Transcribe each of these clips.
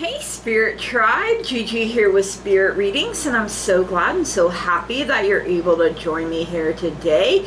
Hey Spirit Tribe, Gigi here with Spirit Readings, and I'm so glad and so happy that you're able to join me here today.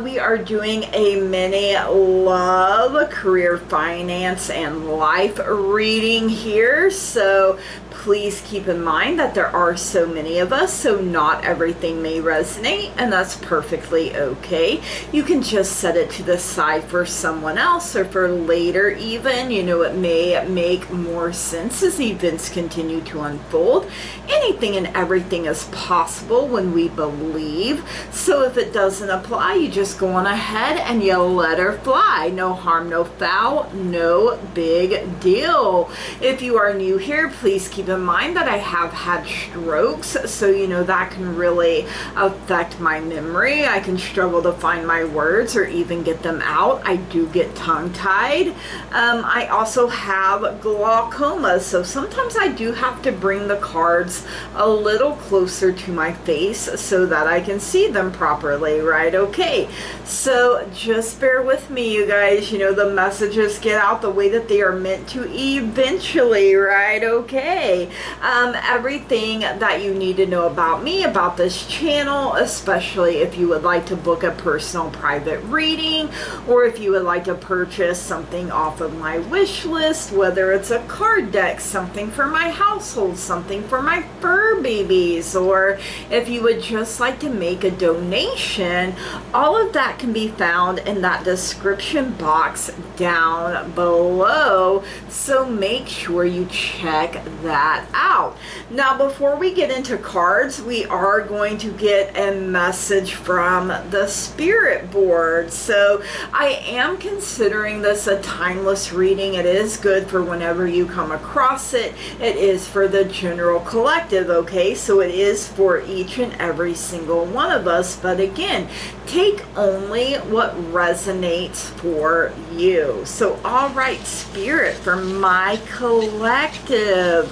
We are doing a mini love, career, finance, and life reading here, so please keep in mind that there are so many of us, so not everything may resonate, and that's perfectly okay. You can just set it to the side for someone else or for later even. You know, it may make more sense as events continue to unfold. Anything and everything is possible when we believe. So if it doesn't apply, you just go on ahead and you let her fly. No harm, no foul, no big deal. If you are new here, please keep in mind that I have had strokes, so you know that can really affect my memory. I can struggle to find my words or even get them out. I do get tongue-tied. I also have glaucoma, so sometimes I do have to bring the cards a little closer to my face so that I can see them properly, right? Okay, so just bear with me, you guys. You know, the messages get out the way that they are meant to eventually, right? Okay. Everything that you need to know about me, about this channel, especially if you would like to book a personal private reading, or if you would like to purchase something off of my wish list, whether it's a card deck, something for my household, something for my fur babies, or if you would just like to make a donation, all of that can be found in that description box down below, so make sure you check that out. Now, before we get into cards, we are going to get a message from the spirit board. So I am considering this a timeless reading. It is good for whenever you come across it. It is for the general collective, okay? So it is for each and every single one of us. But again, take only what resonates for you. So all right, spirit, for my collective,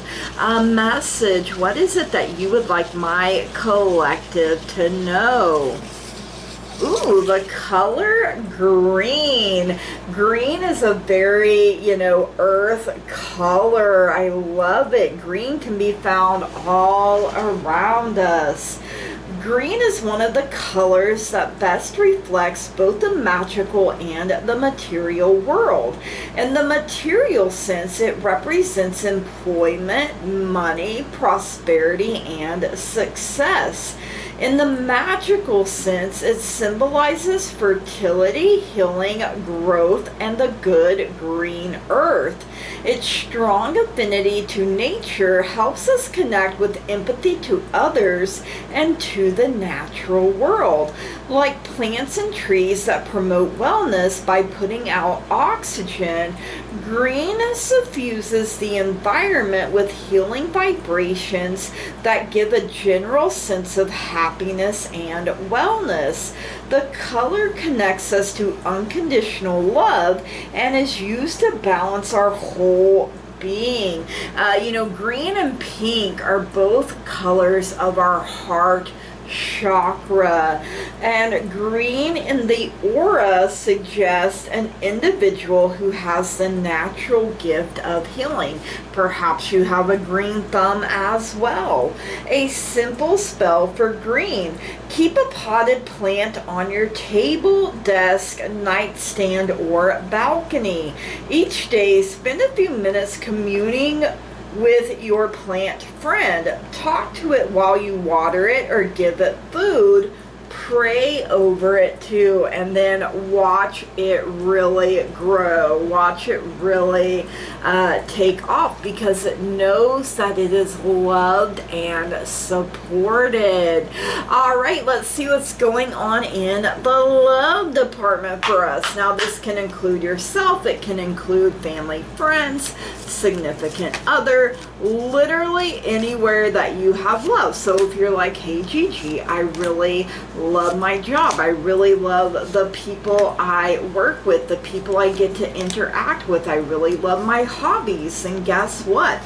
message, what is it that you would like my collective to know? Ooh, the color green. Green is a very, you know, earth color. I love it. Green can be found all around us. Green is one of the colors that best reflects both the magical and the material world. In the material sense, it represents employment, money, prosperity, and success. In the magical sense, it symbolizes fertility, healing, growth, and the good green earth. Its strong affinity to nature helps us connect with empathy to others and to the natural world, like plants and trees that promote wellness by putting out oxygen. Green suffuses the environment with healing vibrations that give a general sense of happiness and wellness. The color connects us to unconditional love and is used to balance our whole being. You know, green and pink are both colors of our heart chakra, and green in the aura suggests an individual who has the natural gift of healing. Perhaps you have a green thumb as well. A simple spell for green: keep a potted plant on your table, desk, nightstand, or balcony. Each day, spend a few minutes communing with your plant friend. Talk to it while you water it or give it food. Pray over it too, and then watch it really grow. Watch it really take off, because it knows that it is loved and supported. All right, let's see what's going on in the love department for us. Now, this can include yourself. It can include family, friends, significant other, literally anywhere that you have love. So if you're like, hey Gigi, I really love my job. I really love the people I work with, the people I get to interact with. I really love my hobbies. And guess what?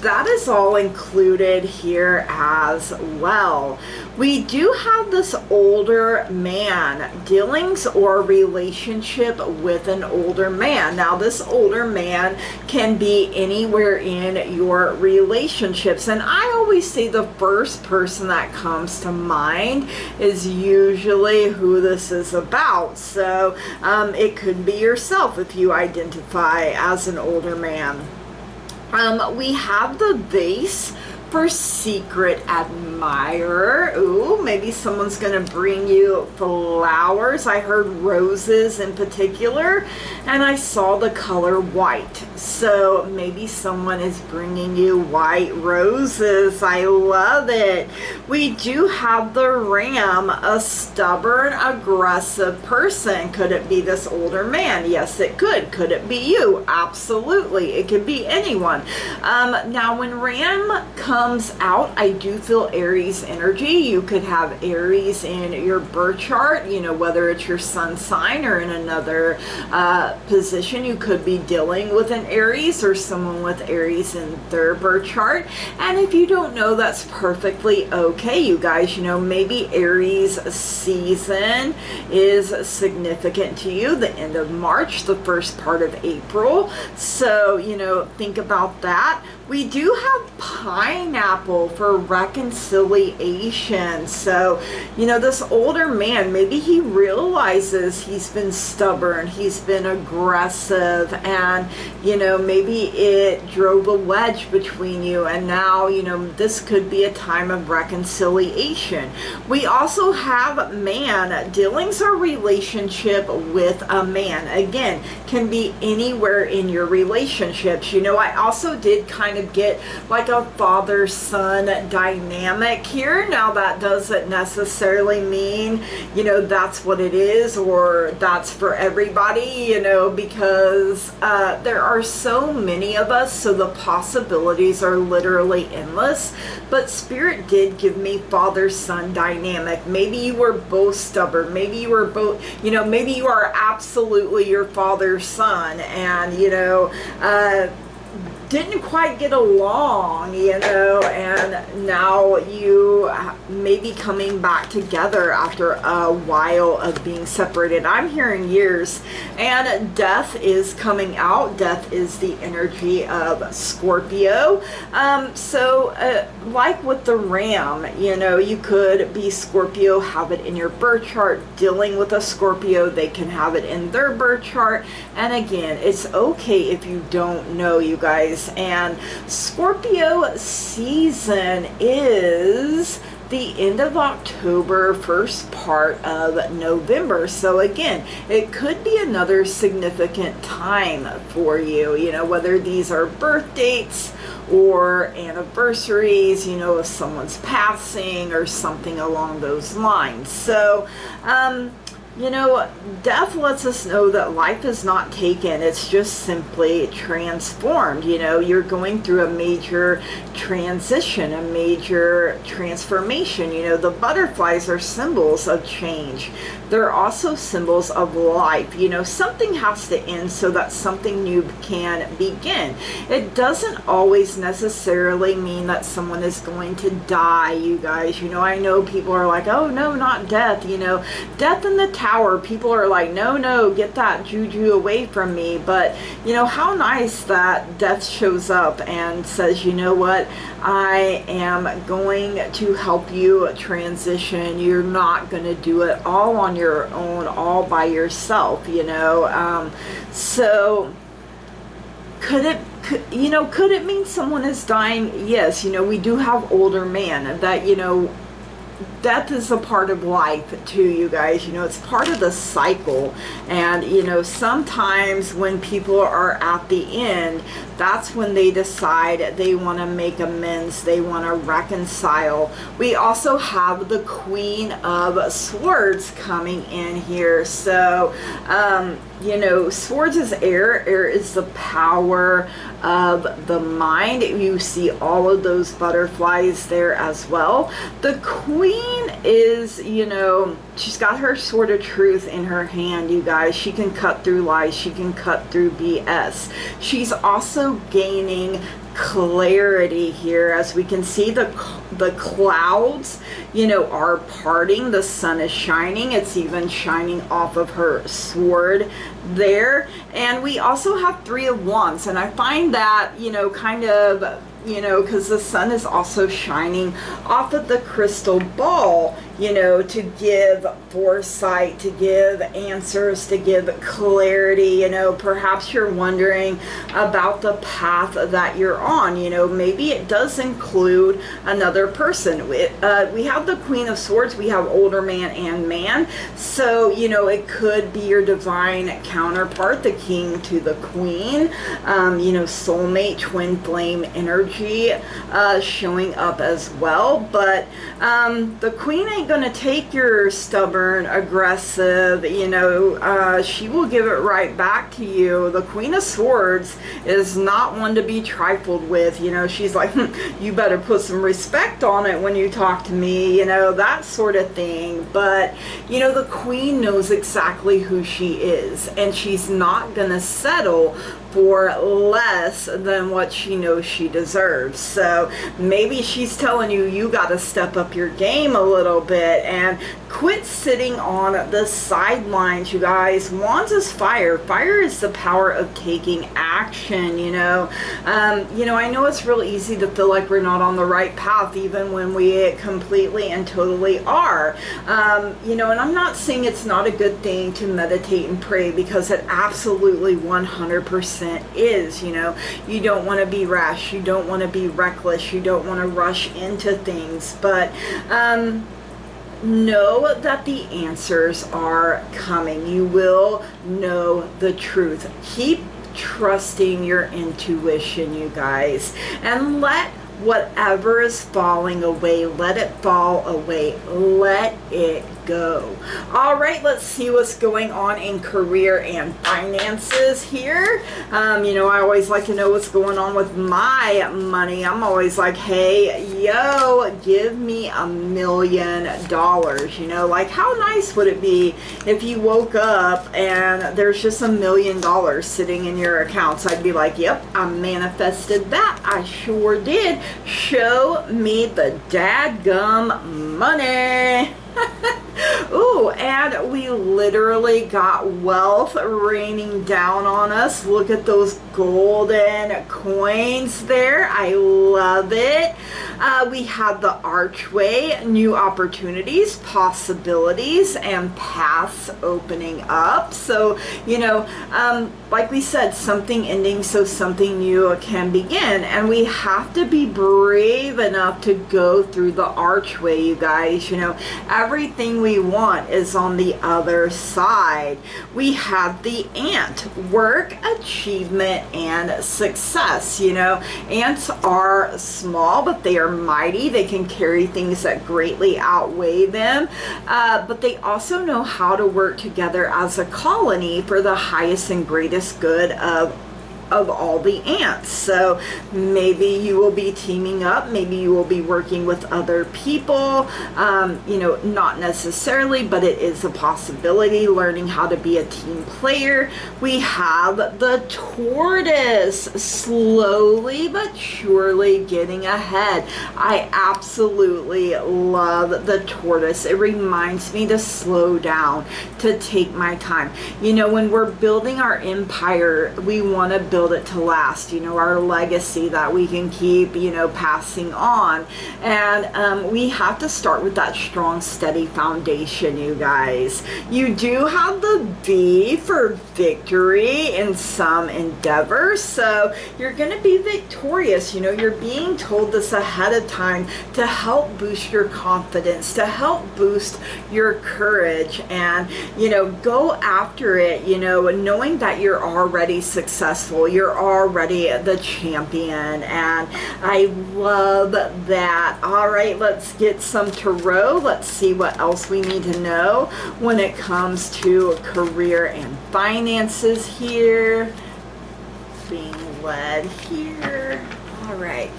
That is all included here as well. We do have this older man, dealings or relationship with an older man. Now, this older man can be anywhere in your relationships. And I always say the first person that comes to mind is usually who this is about. So it could be yourself if you identify as an older man. We have the vase for secret admirer. Ooh, maybe someone's gonna bring you flowers. I heard roses in particular, and I saw the color white. So maybe someone is bringing you white roses. I love it. We do have the ram, a stubborn, aggressive person. Could it be this older man? Yes, it could. Could it be you? Absolutely. It could be anyone. Now, when ram comes out, I do feel Aries energy. You could have Aries in your birth chart, you know, whether it's your sun sign or in another position. You could be dealing with an Aries or someone with Aries in their birth chart. And if you don't know, that's perfectly okay, you guys. You know, maybe Aries season is significant to you, the end of March, the first part of April. So, you know, think about that. We do have pineapple for reconciliation. So, you know, this older man, maybe he realizes he's been stubborn, he's been aggressive, and, you know, maybe it drove a wedge between you, and now, you know, this could be a time of reconciliation. We also have man, dealings or relationship with a man. Again, can be anywhere in your relationships. You know, I also did kind of get like a father-son dynamic here. Now, that doesn't necessarily mean, you know, that's what it is or that's for everybody, you know, because there are so many of us, so the possibilities are literally endless. But Spirit did give me father-son dynamic. Maybe you were both stubborn, maybe you were both, you know, maybe you are absolutely your father's son, and, you know, didn't quite get along, you know, and now you may be coming back together after a while of being separated. I'm hearing years. And death is coming out. Death is the energy of Scorpio. Like with the ram, you know, you could be Scorpio, have it in your birth chart. Dealing with a Scorpio, they can have it in their birth chart. And again, it's okay if you don't know, you guys. And Scorpio season is the end of October, first part of November. So again, it could be another significant time for you, you know, whether these are birth dates or anniversaries, you know, if someone's passing or something along those lines. So, you know, death lets us know that life is not taken. It's just simply transformed. You know, you're going through a major transition, a major transformation. You know, the butterflies are symbols of change. They're also symbols of life. You know, something has to end so that something new can begin. It doesn't always necessarily mean that someone is going to die, you guys. You know, I know people are like, oh no, not death. You know, death in the tower, people are like, no, no, get that juju away from me. But, you know, how nice that death shows up and says, you know what, I am going to help you transition. You're not going to do it all on your own, all by yourself, you know. So could it mean someone is dying? Yes, you know, we do have older man that, you know, death is a part of life too, you guys. You know, it's part of the cycle. And, you know, sometimes when people are at the end, that's when they decide they want to make amends, they want to reconcile. We also have the Queen of Swords coming in here. So, you know, swords is air. Air is the power of the mind. You see all of those butterflies there as well. The Queen is, you know, she's got her sword of truth in her hand, you guys. She can cut through lies. She can cut through BS. She's also gaining clarity here. As we can see, the clouds, you know, are parting. The sun is shining. It's even shining off of her sword there. And we also have 3 of Wands, and I find that, you know, kind of, you know, because the sun is also shining off of the crystal ball, you know, to give foresight, to give answers, to give clarity. You know, perhaps you're wondering about the path that you're on. You know, maybe it does include another person. We have the Queen of Swords, we have older man and man. So, you know, it could be your divine counterpart, the king to the queen, you know, soulmate, twin flame energy showing up as well. But the queen ain't gonna take your stubborn, aggressive, you know, she will give it right back to you. The Queen of Swords is not one to be trifled with. You know, she's like, you better put some respect on it when you talk to me, you know, that sort of thing. But, you know, the queen knows exactly who she is, and she's not gonna settle for less than what she knows she deserves. So maybe she's telling you, you got to step up your game a little bit and quit sitting on the sidelines, you guys. Wands is fire. Fire is the power of taking action, you know. You know, I know it's real easy to feel like we're not on the right path, even when we completely and totally are. You know, and I'm not saying it's not a good thing to meditate and pray, because it absolutely 100% is. You know, you don't want to be rash, you don't want to be reckless, you don't want to rush into things, but know that the answers are coming. You will know the truth. Keep trusting your intuition, you guys, and let whatever is falling away, let it fall away. Let it go. All right, let's see what's going on in career and finances here. You know, I always like to know what's going on with my money. I'm always like, hey, yo, give me $1 million. You know, like, how nice would it be if you woke up and there's just $1 million sitting in your accounts? I'd be like, yep, I manifested that. I sure did. Show me the dadgum money. Ooh, and we literally got wealth raining down on us. Look at those golden coins there. I love it. We have the archway, new opportunities, possibilities, and paths opening up. So, you know, like we said, something ending so something new can begin. And we have to be brave enough to go through the archway, you guys. You know, everything we want is on the other side. We have the ant, work, achievement, and success. You know, ants are small, but they are mighty. They can carry things that greatly outweigh them, but they also know how to work together as a colony for the highest and greatest good of all the ants. So maybe you will be teaming up, maybe you will be working with other people, you know, not necessarily, but it is a possibility, learning how to be a team player. We have the tortoise, slowly but surely getting ahead. I absolutely love the tortoise. It reminds me to slow down, to take my time. You know, when we're building our empire, we want to build it to last, you know, our legacy that we can keep, you know, passing on. And we have to start with that strong, steady foundation, you guys. You do have the V for victory in some endeavors, so you're going to be victorious. You know, you're being told this ahead of time to help boost your confidence, to help boost your courage, and, you know, go after it, you know, knowing that you're already successful. You're already the champion, and I love that. All right, let's get some tarot. Let's see what else we need to know when it comes to career and finances here. Being led here. All right.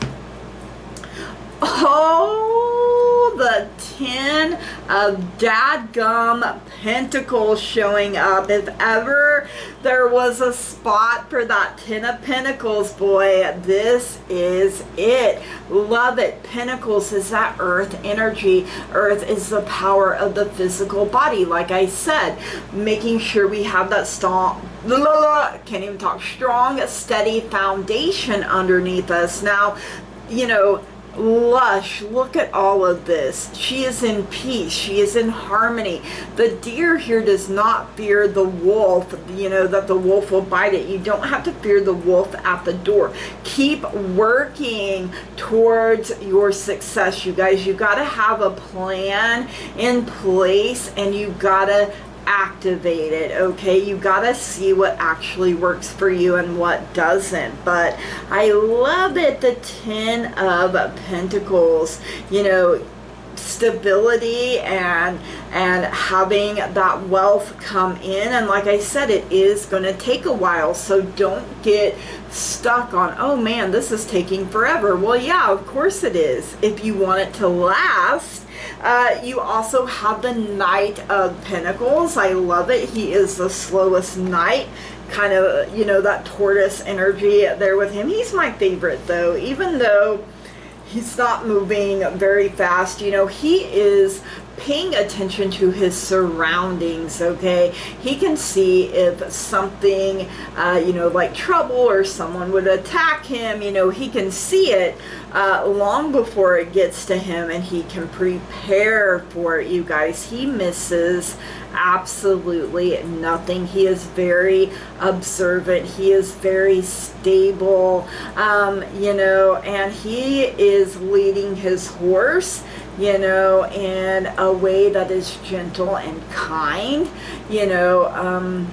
Oh, the 10 dadgum pentacles showing up. If ever there was a spot for that 10 of Pentacles, boy, this is it. Love it. Pentacles is that earth energy. Earth is the power of the physical body. Like I said, making sure we have that strong, can't even talk, strong, steady foundation underneath us. Now, you know, lush, look at all of this. She is in peace. She is in harmony. The deer here does not fear the wolf, you know, that the wolf will bite it. You don't have to fear the wolf at the door. Keep working towards your success, you guys. You got to have a plan in place, and you got to activate it. Okay, you gotta see what actually works for you and what doesn't. But I love it, the 10 of Pentacles, you know, stability and having that wealth come in. And like I said, it is going to take a while, so don't get stuck on, oh man, this is taking forever. Well, yeah, of course it is, if you want it to last. You also have the Knight of Pentacles. I love it. He is the slowest knight, kind of, you know, that tortoise energy there with him. He's my favorite though, even though he's not moving very fast. You know, he is paying attention to his surroundings. Okay, he can see if something, you know, like trouble or someone would attack him. You know, he can see it long before it gets to him, and he can prepare for it, you guys. He misses absolutely nothing. He is very observant. He is very stable, you know, and he is leading his horse, you know, in a way that is gentle and kind, you know,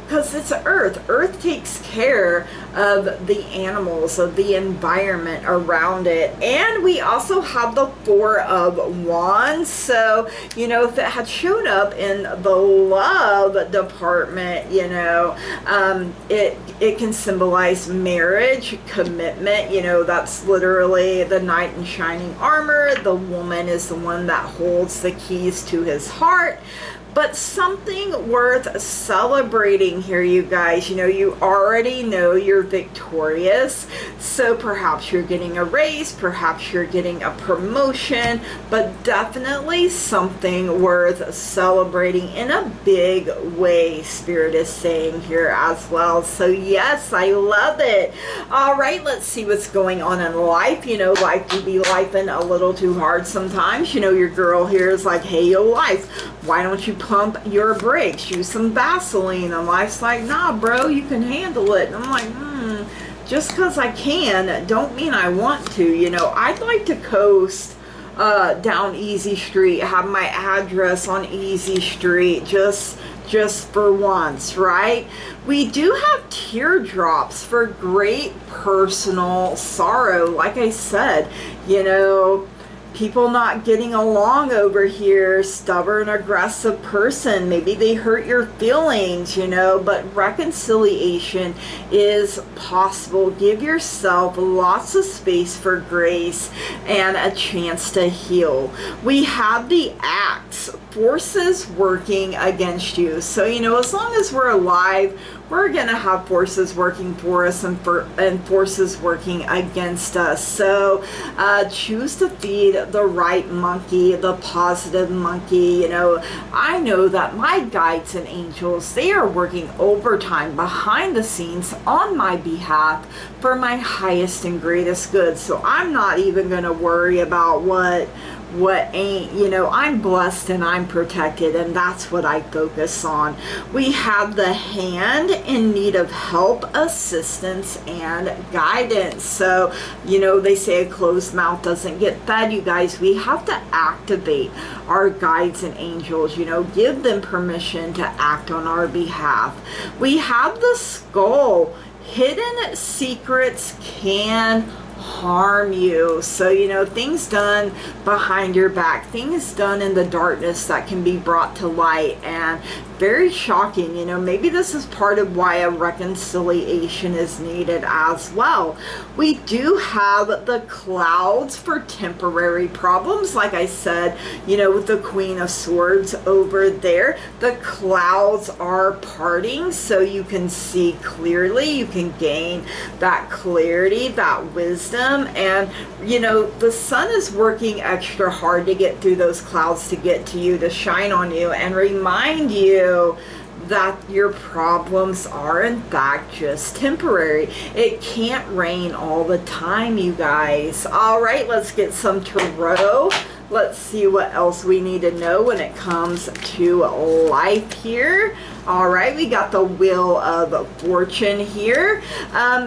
because it's Earth. Earth takes care of the animals, of the environment around it. And we also have the 4 of Wands. So, you know, if it had showed up in the love department, you know, it can symbolize marriage, commitment. You know, that's literally the knight in shining armor. The woman is the one that holds the keys to his heart. But something worth celebrating here, you guys. You know, you already know you're victorious. So perhaps you're getting a raise, perhaps you're getting a promotion, but definitely something worth celebrating in a big way, Spirit is saying here as well. So yes, I love it. All right, let's see what's going on in life. You know, life can be lifing a little too hard sometimes. You know, your girl here is like, hey, yo, life, why don't you pump your brakes, use some Vaseline? And life's like, nah, bro, you can handle it. And I'm like, just because I can don't mean I want to. You know, I'd like to coast down Easy Street, have my address on Easy Street, just for once, right? We do have teardrops for great personal sorrow. Like I said, you know, people not getting along over here, stubborn, aggressive person. Maybe they hurt your feelings, you know, but reconciliation is possible. Give yourself lots of space for grace and a chance to heal. We have the Axe, forces working against you. So, you know, as long as we're alive, we're going to have forces working for us and forces working against us. So choose to feed the right monkey, the positive monkey. You know, I know that my guides and angels, they are working overtime behind the scenes on my behalf for my highest and greatest good. So I'm not even going to worry about what ain't. You know, I'm blessed and I'm protected, and that's what I focus on. We have the Hand, in need of help, assistance, and guidance. So, you know, they say a closed mouth doesn't get fed, you guys. We have to activate our guides and angels, you know, give them permission to act on our behalf. We have the Skull, hidden secrets can harm you. So, you know, things done behind your back, things done in the darkness that can be brought to light, and very shocking. You know, maybe this is part of why a reconciliation is needed as well. We do have the clouds for temporary problems. Like I said, you know, with the Queen of Swords over there, the clouds are parting so you can see clearly, you can gain that clarity, that wisdom. And you know, the sun is working extra hard to get through those clouds, to get to you, to shine on you and remind you that your problems are in fact just temporary. It can't rain all the time, you guys. All right, let's get some tarot. Let's see what else we need to know when it comes to life here. All right, we got the Wheel of Fortune here.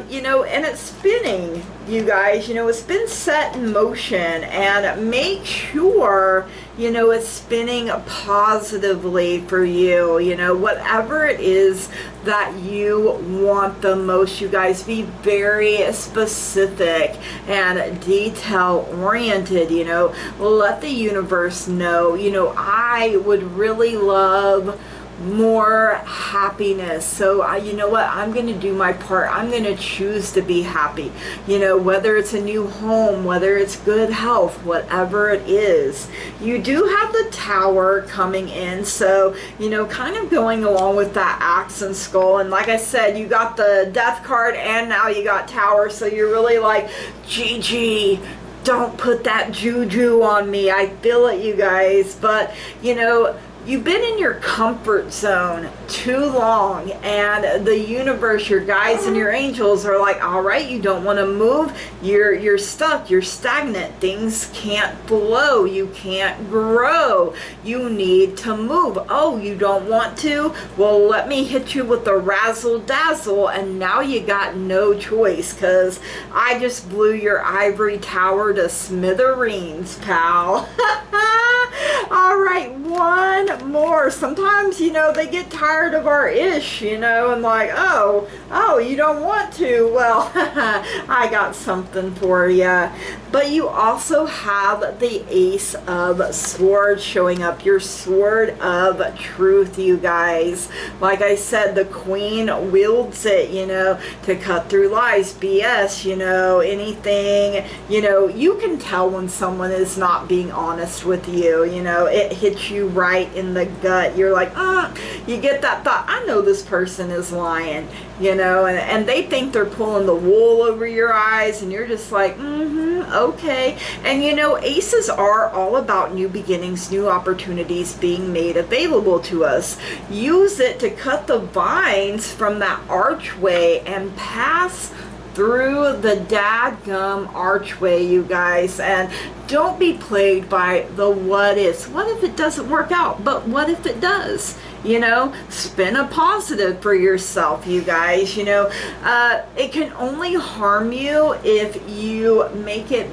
You know, and it's spinning, you guys. You know, it's been set in motion, and make sure, you know, it's spinning positively for you. You know, whatever it is that you want the most, you guys, be very specific and detail oriented. You know, let the universe know, you know, I would really love more happiness. So you know what, I'm going to do my part. I'm going to choose to be happy. You know, whether it's a new home, whether it's good health, whatever it is. You do have the Tower coming in, so you know, kind of going along with that axe and skull. And like I said, you got the Death card and now you got Tower, so you're really like, GG, don't put that juju on me. I feel it, you guys. But you know, you've been in your comfort zone too long, and the universe, your guides and your angels are like, all right, you don't want to move, you're stuck, you're stagnant, things can't flow, you can't grow, you need to move. Oh, you don't want to? Well, let me hit you with the razzle dazzle, and now you got no choice, because I just blew your ivory tower to smithereens, pal. All right, one more. Sometimes, you know, they get tired of our ish, you know, and like, oh, you don't want to. Well, I got something for you. But you also have the Ace of Swords showing up, your sword of truth, you guys. Like I said, the Queen wields it, you know, to cut through lies, BS, you know, anything. You know, you can tell when someone is not being honest with you. You know, it hits you right in the gut. You're like, you get that thought, I know this person is lying, you know, and they think they're pulling the wool over your eyes, and you're just like, okay. And you know, aces are all about new beginnings, new opportunities being made available to us. Use it to cut the vines from that archway and pass through the dadgum archway, you guys. And don't be plagued by the what ifs. What if it doesn't work out? But what if it does? You know, spin a positive for yourself, you guys. You know, it can only harm you if you make it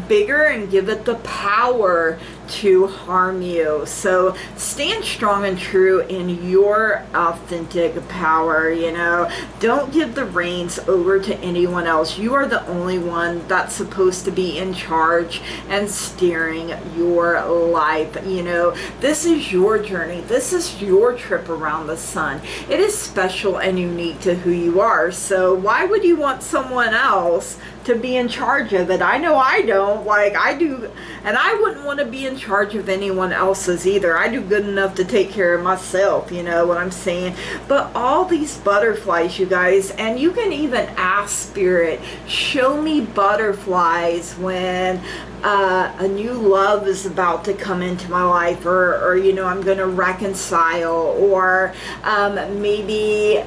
bigger and give it the power to harm you. So stand strong and true in your authentic power. You know, don't give the reins over to anyone else. You are the only one that's supposed to be in charge and steering your life. You know, this is your journey. This is your trip around the sun. It is special and unique to who you are. So why would you want someone else to be in charge of it? I know I don't. Like, I do, and I wouldn't want to be in charge of anyone else's either. I do good enough to take care of myself, you know what I'm saying? But all these butterflies, you guys, and you can even ask Spirit, show me butterflies when a new love is about to come into my life, or you know, I'm going to reconcile, or maybe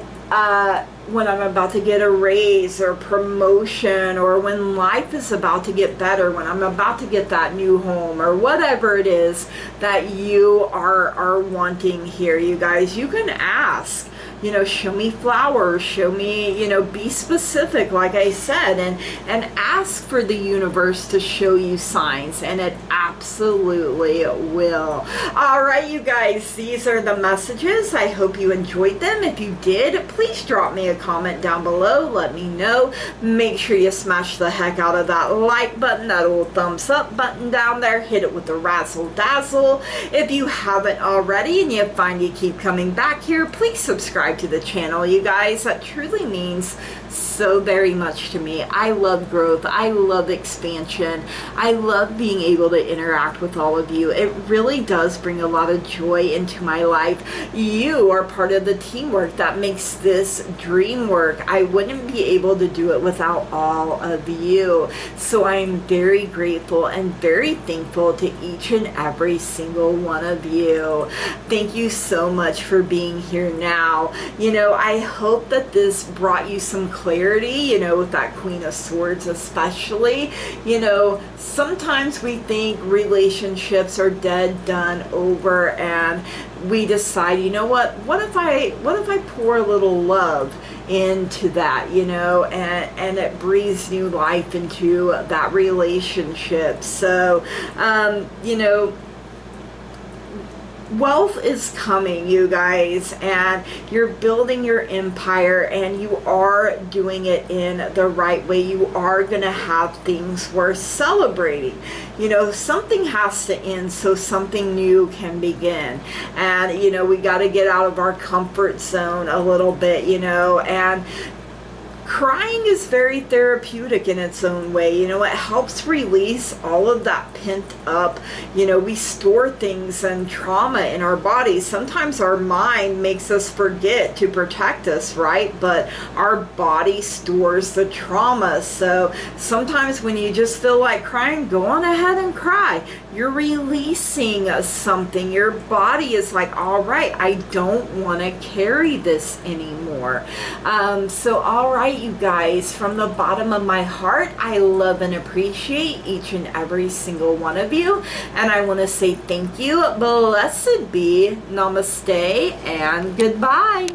when I'm about to get a raise or promotion, or when life is about to get better, when I'm about to get that new home, or whatever it is that you are wanting here, you guys. You can ask, you know, show me flowers, show me, you know, be specific, like I said, and ask for the universe to show you signs, and it absolutely absolutely will. All right, you guys, these are the messages. I hope you enjoyed them. If you did, please drop me a comment down below. Let me know. Make sure you smash the heck out of that like button, that little thumbs up button down there. Hit it with the razzle dazzle. If you haven't already and you find you keep coming back here, please subscribe to the channel, you guys. That truly means so very much to me. I love growth. I love expansion. I love being able to interact with all of you. It really does bring a lot of joy into my life. You are part of the teamwork that makes this dream work. I wouldn't be able to do it without all of you. So I'm very grateful and very thankful to each and every single one of you. Thank you so much for being here now. You know, I hope that this brought you some clarity, you know, with that Queen of Swords especially. You know, sometimes we think relationships are dead, done, over, and we decide, you know what if I pour a little love into that, you know, and it breathes new life into that relationship. So you know, wealth is coming, you guys, and you're building your empire, and you are doing it in the right way. You are going to have things worth celebrating. You know, something has to end so something new can begin. And, you know, we got to get out of our comfort zone a little bit, you know, and crying is very therapeutic in its own way. You know, it helps release all of that pent up, you know, we store things and trauma in our bodies. Sometimes our mind makes us forget to protect us, right? But our body stores the trauma. So sometimes when you just feel like crying, go on ahead and cry. You're releasing something. Your body is like, all right, I don't want to carry this anymore. So all right, you guys, from the bottom of my heart, I love and appreciate each and every single one of you, and I want to say thank you, blessed be, namaste, and goodbye.